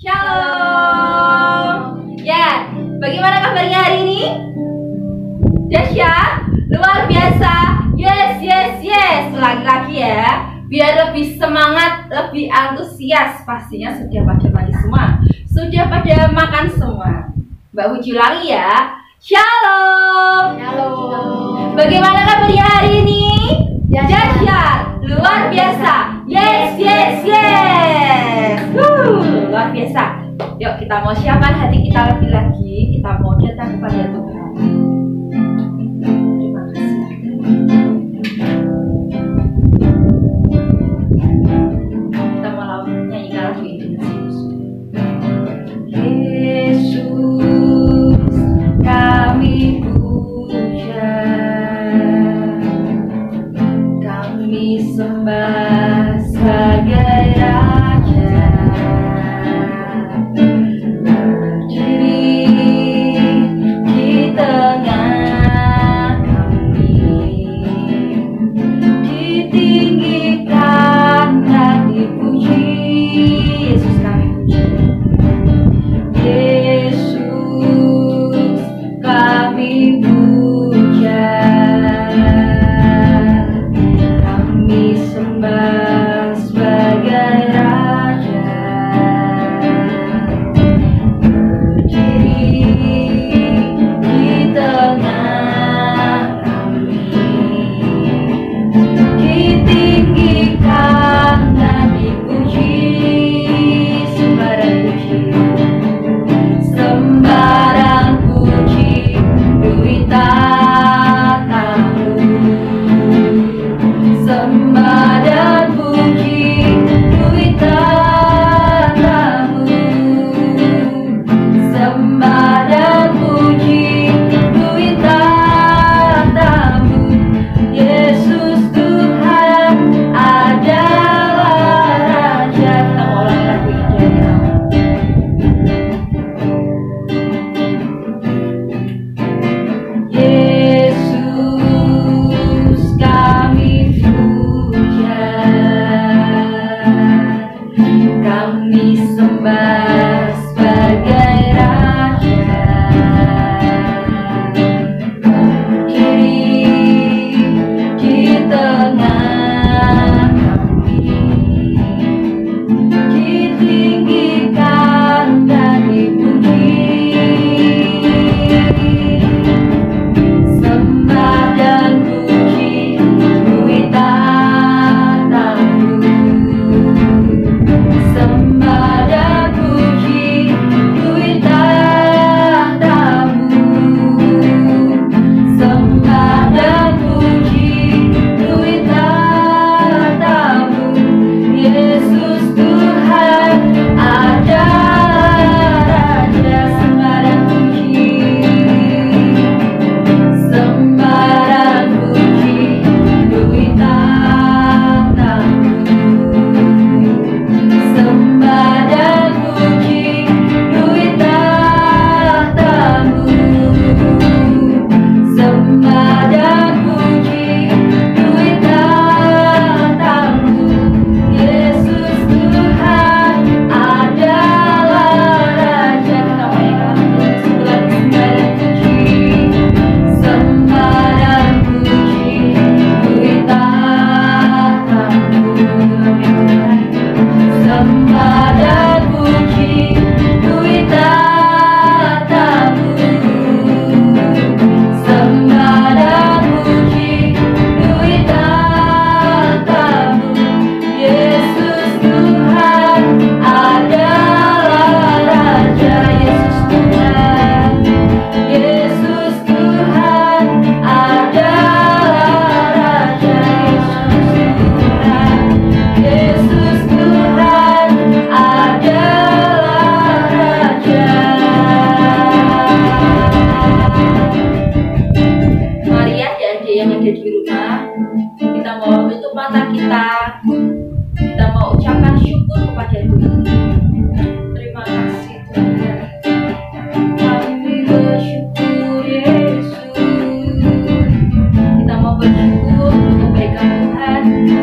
Shalom. Ya, bagaimana kabarnya hari ini? Dahsyat, luar biasa. Yes. Lagi-lagi ya. Biar lebih semangat, lebih antusias. Pastinya sudah pada mandi semua. Sudah pada makan semua. Mbak Huju lagi ya. Shalom. Bagaimana kabarnya hari ini? Dahsyat, luar biasa. Yes. Luar biasa. Yuk kita mau siapkan hati kita lebih lagi. Kita mau datang kepada Tuhan. Terima kasih. Kita mau nyanyikan lagu ini. Yesus, kami puja, kami sembah sebagai Raja.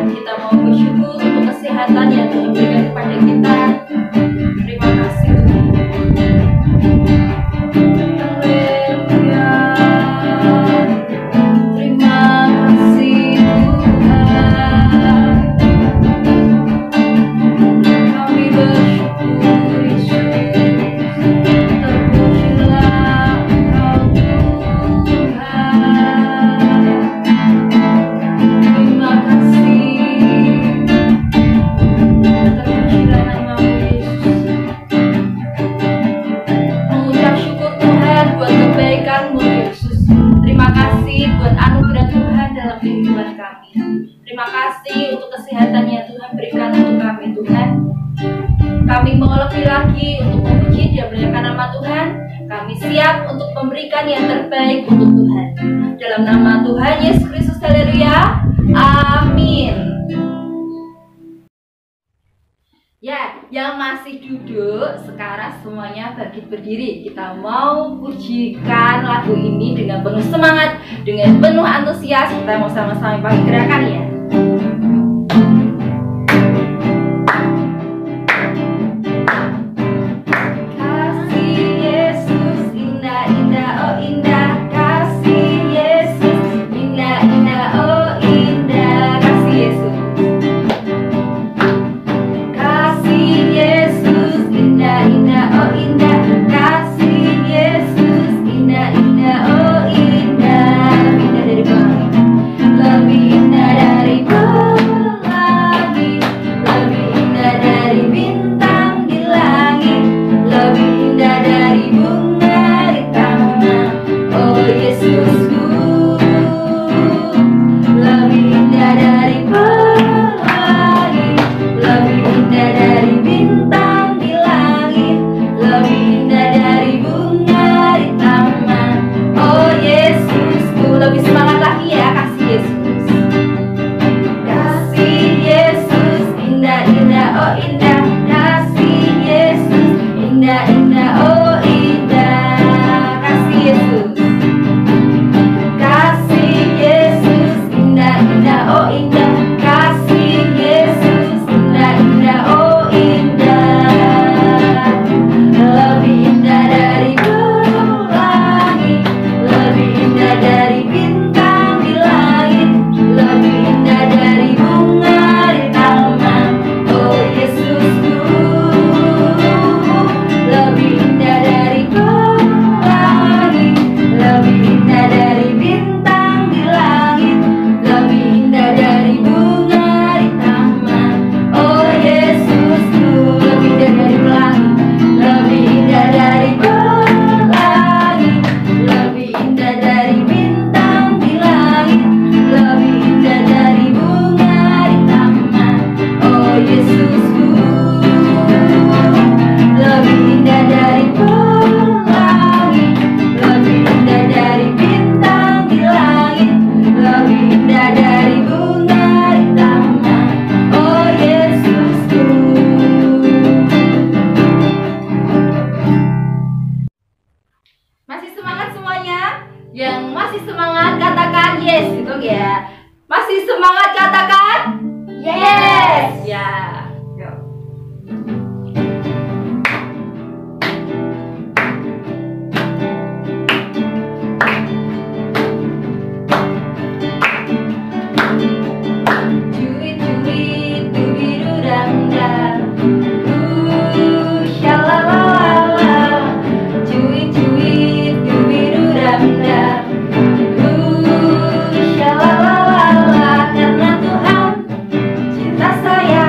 Kita mau bersyukur untuk kesehatan yang Tuhan berikan kepada kita. Terima kasih. untuk kesehatan yang Tuhan berikan untuk kami Tuhan. Kami mau lebih lagi untuk memuji dan memuliakan nama Tuhan. Kami siap untuk memberikan yang terbaik untuk Tuhan. Dalam nama Tuhan Yesus Kristus, haleluya. Amin. Ya, yang masih duduk sekarang semuanya bangkit berdiri. Kita mau pujikan lagu ini dengan penuh semangat, dengan penuh antusias. Kita mau sama-sama pakai gerakan ya. Yang masih semangat katakan yes gitu ya. Masih semangat katakan yes. Ya. Yuk. Cuit-cuit dubidudangdang. Shalalala. Cuit-cuit dubidudangdang. Shalalala, karena Tuhan cinta saya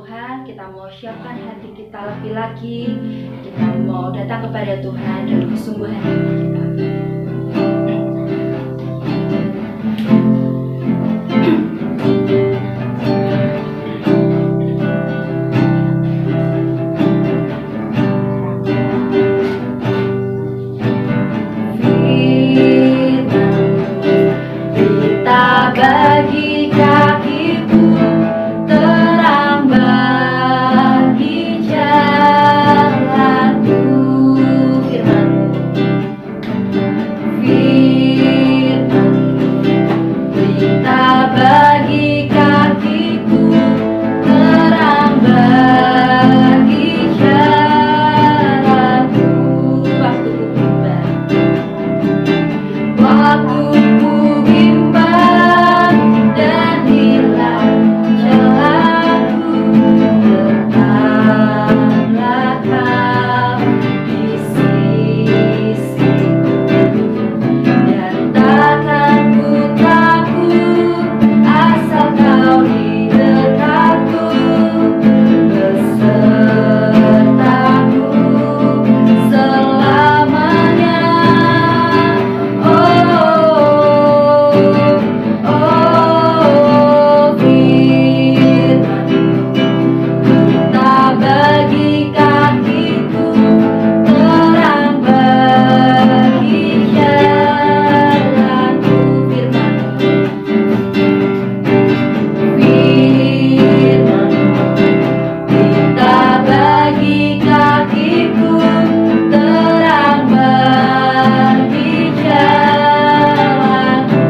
Tuhan, kita mau siapkan hati kita lebih lagi. Kita mau datang kepada Tuhan dengan kesungguhan hati kita. Bagi kakiku, terang bagi jalanku, firman-Mu, berita bagi kakiku, terang bagi jalanku, waktu ku bimbang dan hilang jalanku, tetaplah Kau di sisiku, dan takkan ku takut asal Kau di dekatku, besertaku selamanya. Bagi kakiku, terang bagi jalanku, berita bagi kakiku, terang bagi jalanku,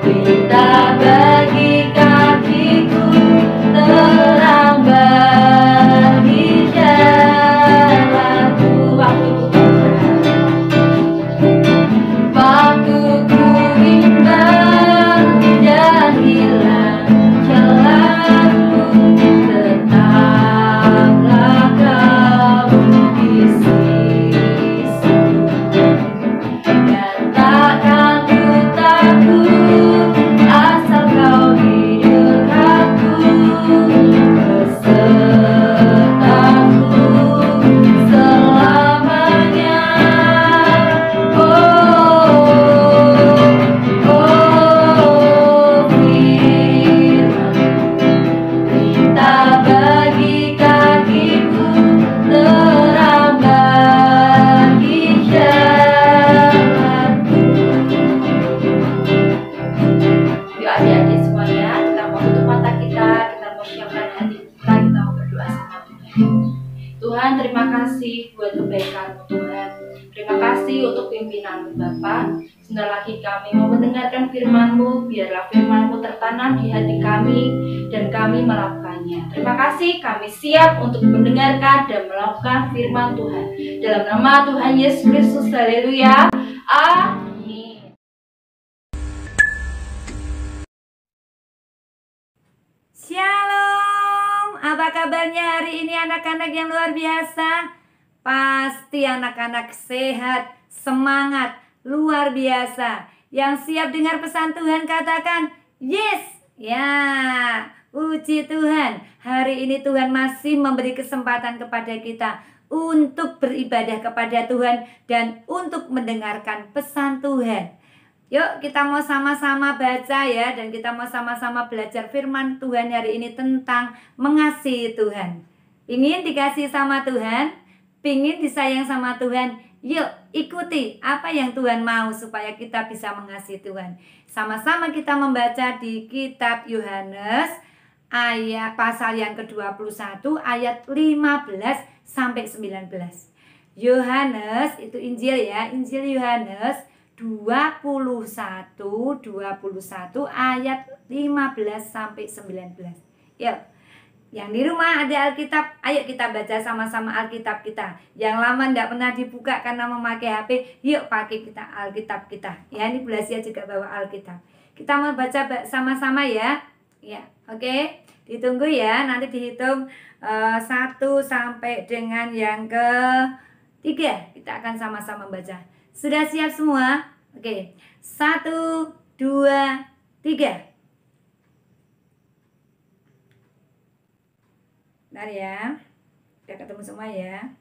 berita bagi kakiku, terang bagi jalanku, waktu ku bimbang dan hilang jalanku, tetaplah Kau di sisiku, dan takkan ku takut asal Kau di dekatku, besertaku selamanya. Berita bagi kakiku, terang bagi jalanku. Yuk adik-adik semuanya, kita mau tutup mata kita mau siapkan hati kita mau berdoa sama Tuhan. Tuhan, terima kasih buat kebaikan-Mu Tuhan. Terima kasih untuk pimpinan-Mu Bapa. Sebentar lagi kami mau mendengarkan firman-Mu, biarlah firman-Mu tertanam di hati kami dan kami melakukannya. Terima kasih, kami siap untuk mendengarkan dan melakukan firman Tuhan. Dalam nama Tuhan Yesus Kristus, haleluya. Amin. Shalom, apa kabarnya hari ini anak-anak yang luar biasa? Pasti anak-anak sehat, semangat, luar biasa. Yang siap dengar pesan Tuhan katakan yes. Ya, puji Tuhan. Hari ini Tuhan masih memberi kesempatan kepada kita untuk beribadah kepada Tuhan dan untuk mendengarkan pesan Tuhan. Yuk kita mau sama-sama baca ya, dan kita mau sama-sama belajar firman Tuhan hari ini tentang mengasihi Tuhan. Ingin dikasih sama Tuhan? Pingin disayang sama Tuhan? Yuk ikuti apa yang Tuhan mau supaya kita bisa mengasihi Tuhan. Sama-sama kita membaca di kitab Yohanes ayat pasal yang ke-21 ayat 15 sampai 19. Yohanes itu Injil ya, Injil Yohanes 21 ayat 15 sampai 19. Yuk, yang di rumah ada Alkitab, ayo kita baca sama-sama Alkitab kita. Yang lama tidak pernah dibuka karena memakai HP, yuk pakai kita Alkitab kita. Ya, ini Bu Lasia juga bawa Alkitab. Kita mau baca sama-sama ya. Ya, oke. Ditunggu ya, nanti dihitung 1 sampai dengan yang ke-3. Kita akan sama-sama baca. Sudah siap semua? Oke. 1, 2, 3. Bentar ya. Udah ketemu semua ya.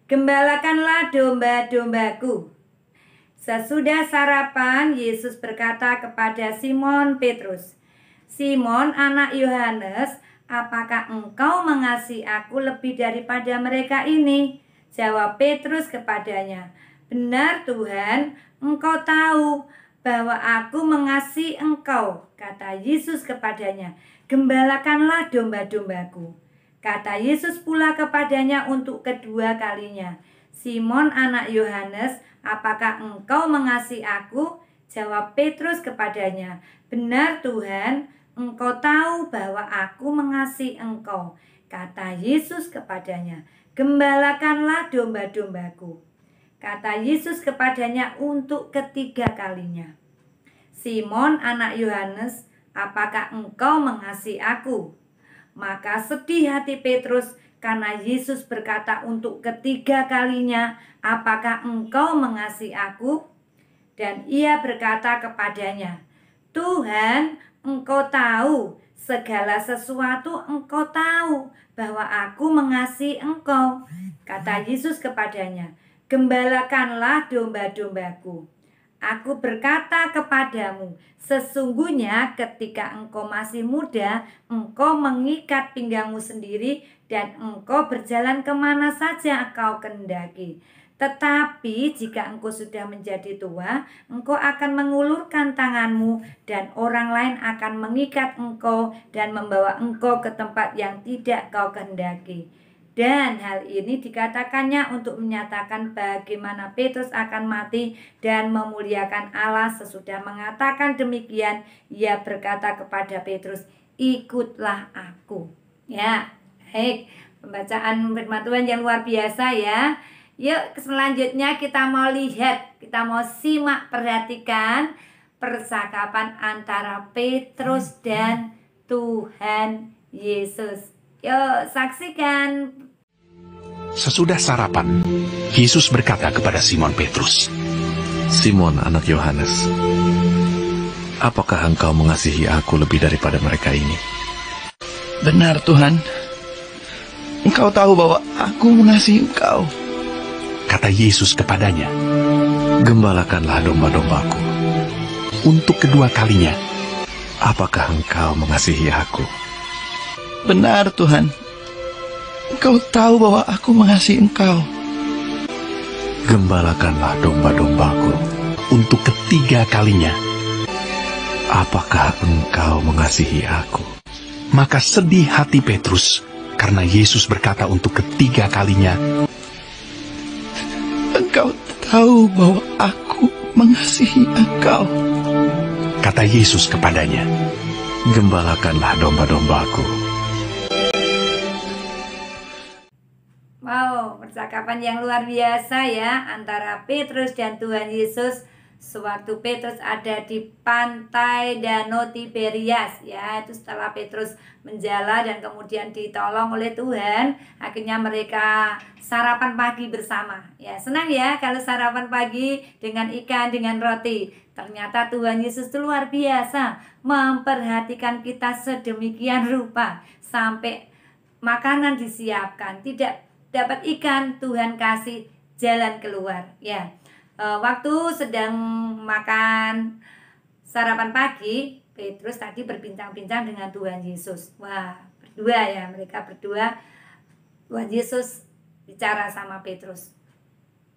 Gembalakanlah domba-dombaku. Sesudah sarapan, Yesus berkata kepada Simon Petrus, Simon anak Yohanes, apakah engkau mengasihi aku lebih daripada mereka ini? Jawab Petrus kepadanya, benar Tuhan, engkau tahu bahwa aku mengasihi engkau. Kata Yesus kepadanya, gembalakanlah domba-dombaku. Kata Yesus pula kepadanya untuk kedua kalinya, Simon anak Yohanes, apakah engkau mengasihi aku? Jawab Petrus kepadanya, benar Tuhan, engkau tahu bahwa aku mengasihi engkau. Kata Yesus kepadanya, gembalakanlah domba-dombaku. Kata Yesus kepadanya untuk ketiga kalinya, Simon anak Yohanes, apakah engkau mengasihi aku? Maka sedih hati Petrus karena Yesus berkata untuk ketiga kalinya, apakah engkau mengasihi aku? Dan ia berkata kepadanya, Tuhan, engkau tahu segala sesuatu, engkau tahu bahwa aku mengasihi engkau. Kata Yesus kepadanya, gembalakanlah domba-dombaku. Aku berkata kepadamu, sesungguhnya ketika engkau masih muda, engkau mengikat pinggangmu sendiri dan engkau berjalan kemana saja engkau kehendaki. Tetapi jika engkau sudah menjadi tua, engkau akan mengulurkan tanganmu dan orang lain akan mengikat engkau dan membawa engkau ke tempat yang tidak kau kehendaki. Dan hal ini dikatakannya untuk menyatakan bagaimana Petrus akan mati dan memuliakan Allah. Sesudah mengatakan demikian, ia berkata kepada Petrus, ikutlah aku. Ya, baik. Pembacaan firman Tuhan yang luar biasa ya. Yuk selanjutnya kita mau lihat, kita mau simak, perhatikan percakapan antara Petrus dan Tuhan Yesus. Yuk saksikan. Sesudah sarapan, Yesus berkata kepada Simon Petrus, Simon anak Yohanes, apakah engkau mengasihi aku lebih daripada mereka ini? benar Tuhan, engkau tahu bahwa aku mengasihi engkau. Kata Yesus kepadanya, gembalakanlah domba-dombaku. untuk kedua kalinya, Apakah engkau mengasihi aku? benar Tuhan, engkau tahu bahwa aku mengasihi engkau. Gembalakanlah domba-dombaku. Untuk ketiga kalinya, Apakah engkau mengasihi aku? maka sedih hati Petrus karena Yesus berkata untuk ketiga kalinya, engkau tahu bahwa aku mengasihi engkau. Kata Yesus kepadanya, Gembalakanlah domba-dombaku. Wow, percakapan yang luar biasa ya antara Petrus dan Tuhan Yesus. Sewaktu Petrus ada di pantai Danau Tiberias ya, itu setelah Petrus menjala dan kemudian ditolong oleh Tuhan, akhirnya mereka sarapan pagi bersama. Ya, senang ya kalau sarapan pagi dengan ikan, dengan roti. Ternyata Tuhan Yesus itu luar biasa, memperhatikan kita sedemikian rupa sampai makanan disiapkan, tidak dapat ikan, Tuhan kasih jalan keluar ya. Waktu sedang makan sarapan pagi, Petrus tadi berbincang-bincang dengan Tuhan Yesus. Wah, berdua ya, mereka berdua. Tuhan Yesus bicara sama Petrus.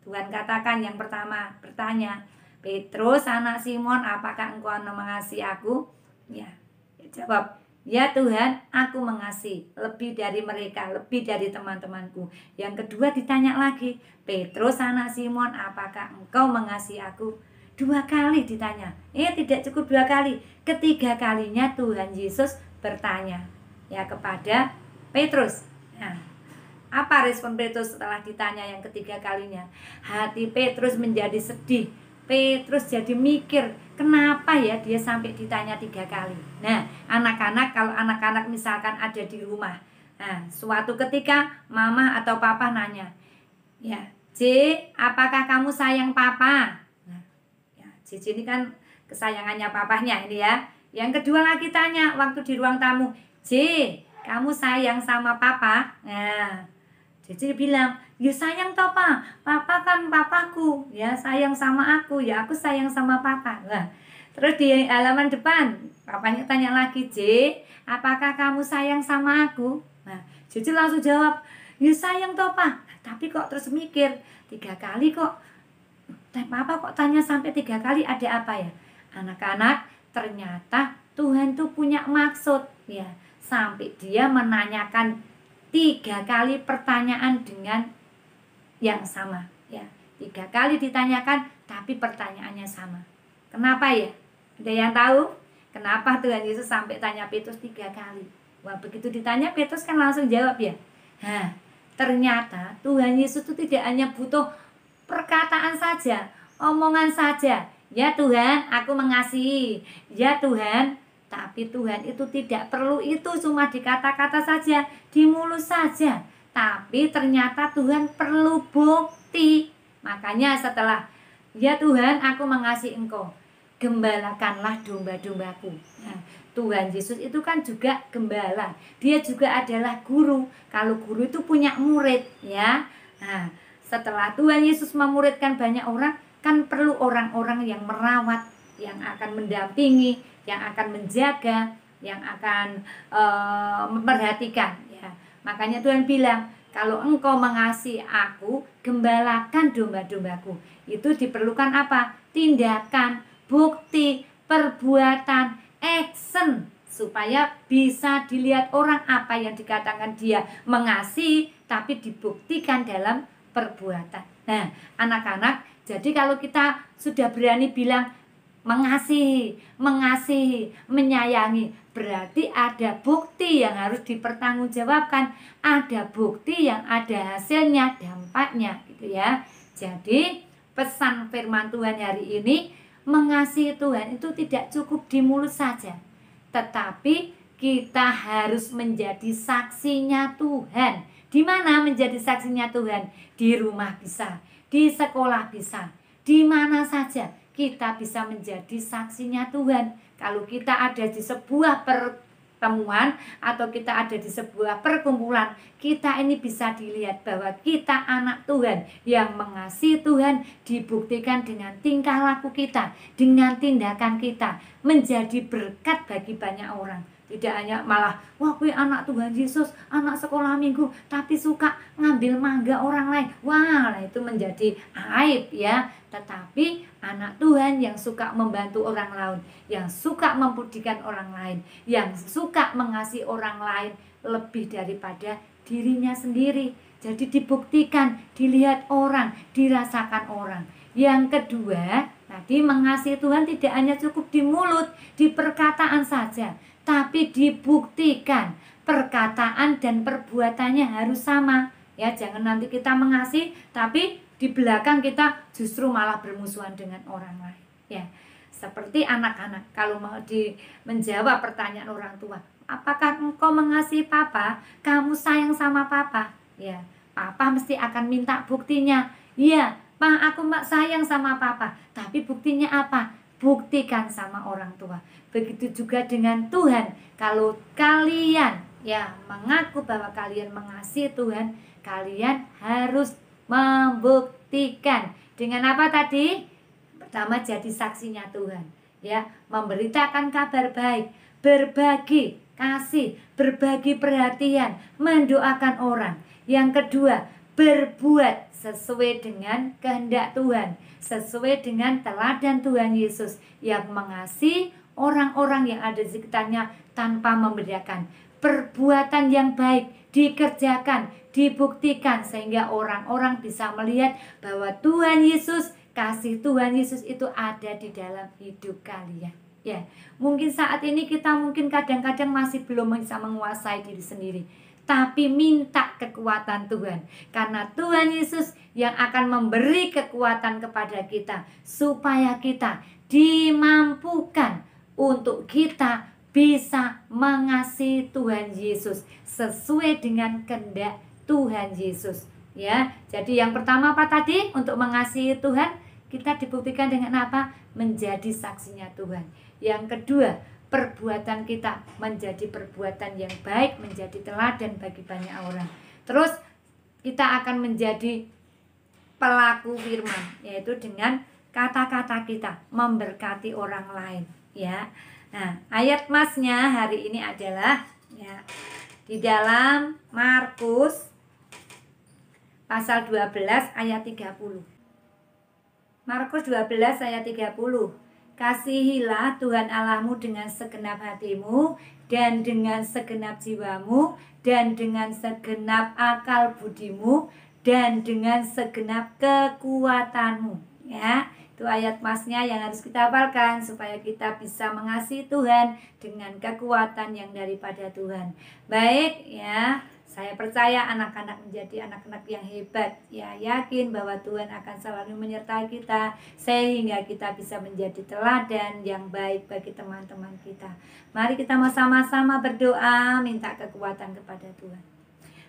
Tuhan katakan yang pertama, bertanya, Petrus anak Simon, apakah engkau mengasihi aku? Ya, jawab, ya Tuhan, aku mengasihi lebih dari mereka, lebih dari teman-temanku. Yang kedua ditanya lagi, Petrus anak Simon, apakah engkau mengasihi aku? Dua kali ditanya. Tidak cukup dua kali. Ketiga kalinya Tuhan Yesus bertanya ya kepada Petrus. Nah, apa respon Petrus setelah ditanya yang ketiga kalinya? Hati Petrus menjadi sedih. Petrus jadi mikir, kenapa ya dia sampai ditanya 3 kali. Nah, anak-anak, kalau anak-anak misalkan ada di rumah, nah, suatu ketika mama atau papa nanya, ya, J, apakah kamu sayang papa? Nah, ya, J ini kan kesayangannya papahnya ini ya. Yang kedua lagi tanya waktu di ruang tamu, J, kamu sayang sama papa? Nah, Cici bilang, ya sayang toh Pak, papa kan papaku, ya sayang sama aku, ya aku sayang sama papa. Nah, terus di halaman depan, papanya tanya lagi, J, apakah kamu sayang sama aku? Nah, Cici langsung jawab, ya sayang toh Pak. Tapi kok terus mikir, 3 kali kok, papa kok tanya sampai 3 kali, ada apa ya? Anak-anak, ternyata Tuhan tuh punya maksud, ya, sampai dia menanyakan 3 kali pertanyaan dengan yang sama, ya. 3 kali ditanyakan tapi pertanyaannya sama. Kenapa ya? Ada yang tahu? Kenapa Tuhan Yesus sampai tanya Petrus 3 kali? Wah, begitu ditanya Petrus kan langsung jawab ya. Nah, ternyata Tuhan Yesus itu tidak hanya butuh perkataan saja, omongan saja. Ya Tuhan, aku mengasihi. Ya Tuhan, tapi Tuhan itu tidak perlu itu cuma di kata-kata saja, di mulut saja. Tapi ternyata Tuhan perlu bukti. Makanya setelah, ya Tuhan aku mengasihi engkau, gembalakanlah domba-dombaku. Nah, Tuhan Yesus itu kan juga gembala. Dia juga adalah guru. Kalau guru itu punya murid, ya. Nah, setelah Tuhan Yesus memuridkan banyak orang, kan perlu orang-orang yang merawat, yang akan mendampingi, yang akan menjaga, yang akan memperhatikan, ya. Makanya Tuhan bilang, kalau engkau mengasihi aku, gembalakan domba-dombaku. Itu diperlukan apa? Tindakan, bukti, perbuatan, action, supaya bisa dilihat orang apa yang dikatakan dia mengasihi, tapi dibuktikan dalam perbuatan. Nah, anak-anak, jadi kalau kita sudah berani bilang mengasihi, menyayangi, berarti ada bukti yang harus dipertanggungjawabkan, ada bukti yang ada hasilnya, dampaknya, gitu ya. Jadi pesan firman Tuhan hari ini, mengasihi Tuhan itu tidak cukup di mulut saja, tetapi kita harus menjadi saksinya Tuhan. Di mana menjadi saksinya Tuhan? Di rumah bisa, di sekolah bisa, di mana saja kita bisa menjadi saksinya Tuhan. Kalau kita ada di sebuah pertemuan atau kita ada di sebuah perkumpulan, kita ini bisa dilihat bahwa kita anak Tuhan yang mengasihi Tuhan, dibuktikan dengan tingkah laku kita, dengan tindakan kita, menjadi berkat bagi banyak orang. Tidak hanya malah, wah gue anak Tuhan Yesus, anak sekolah minggu, tapi suka ngambil mangga orang lain. Wah, itu menjadi aib ya. Tetapi anak Tuhan yang suka membantu orang lain, yang suka mempujikan orang lain, yang suka mengasihi orang lain lebih daripada dirinya sendiri. Jadi dibuktikan, dilihat orang, dirasakan orang. Yang kedua, tadi mengasihi Tuhan tidak hanya cukup di mulut, di perkataan saja, tapi dibuktikan, perkataan dan perbuatannya harus sama. Ya, jangan nanti kita mengasihi tapi di belakang kita justru malah bermusuhan dengan orang lain. Ya, seperti anak-anak kalau mau menjawab pertanyaan orang tua, apakah engkau mengasihi papa? Kamu sayang sama papa? Ya, papa mesti akan minta buktinya. Iya, Pak, aku sayang sama papa. Tapi buktinya apa? Buktikan sama orang tua. Begitu juga dengan Tuhan. Kalau kalian ya mengaku bahwa kalian mengasihi Tuhan, kalian harus membuktikan. Dengan apa tadi? Pertama, jadi saksinya Tuhan. Ya, memberitakan kabar baik, berbagi kasih, berbagi perhatian, mendoakan orang. Yang kedua, berbuat sesuai dengan kehendak Tuhan, sesuai dengan teladan Tuhan Yesus yang mengasihi orang-orang yang ada di sekitarnya tanpa membedakan. Perbuatan yang baik dikerjakan, dibuktikan sehingga orang-orang bisa melihat bahwa Tuhan Yesus, kasih Tuhan Yesus itu ada di dalam hidup kalian. Ya, mungkin saat ini kita mungkin kadang-kadang masih belum bisa menguasai diri sendiri. Tapi minta kekuatan Tuhan. Karena Tuhan Yesus yang akan memberi kekuatan kepada kita. Supaya kita dimampukan untuk kita bisa mengasihi Tuhan Yesus. Sesuai dengan kehendak Tuhan Yesus. Ya, jadi yang pertama apa tadi? Untuk mengasihi Tuhan, Kita dibuktikan dengan apa? Menjadi saksinya Tuhan. Yang kedua, perbuatan kita menjadi perbuatan yang baik, menjadi teladan bagi banyak orang. Terus kita akan menjadi pelaku firman, yaitu dengan kata-kata kita memberkati orang lain, ya. Nah, ayat masnya hari ini adalah ya di dalam Markus pasal 12 ayat 30. Markus 12 ayat 30. Kasihilah Tuhan Allahmu dengan segenap hatimu dan dengan segenap jiwamu dan dengan segenap akal budimu dan dengan segenap kekuatanmu. Ya, itu ayat masnya yang harus kita hafalkan supaya kita bisa mengasihi Tuhan dengan kekuatan yang daripada Tuhan. Baik, ya. Saya percaya anak-anak menjadi anak-anak yang hebat. Ya, yakin bahwa Tuhan akan selalu menyertai kita sehingga kita bisa menjadi teladan yang baik bagi teman-teman kita. Mari kita sama-sama berdoa minta kekuatan kepada Tuhan.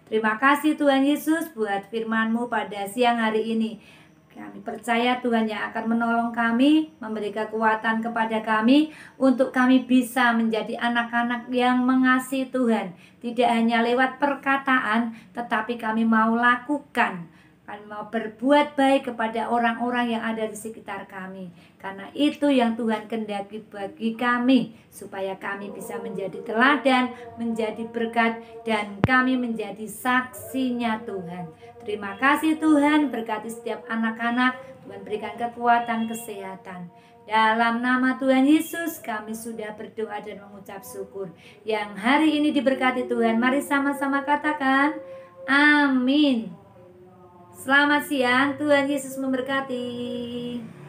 Terima kasih Tuhan Yesus buat firman-Mu pada siang hari ini. Kami percaya Tuhan yang akan menolong kami, memberi kekuatan kepada kami untuk kami bisa menjadi anak-anak yang mengasihi Tuhan. Tidak hanya lewat perkataan, tetapi kami mau lakukan. Kami mau berbuat baik kepada orang-orang yang ada di sekitar kami. Karena itu yang Tuhan kehendaki bagi kami, supaya kami bisa menjadi teladan, menjadi berkat, dan kami menjadi saksinya Tuhan. Terima kasih Tuhan, berkati setiap anak-anak, Tuhan berikan kekuatan, kesehatan. Dalam nama Tuhan Yesus kami sudah berdoa dan mengucap syukur. Yang hari ini diberkati Tuhan, mari sama-sama katakan amin. Selamat siang, Tuhan Yesus memberkati.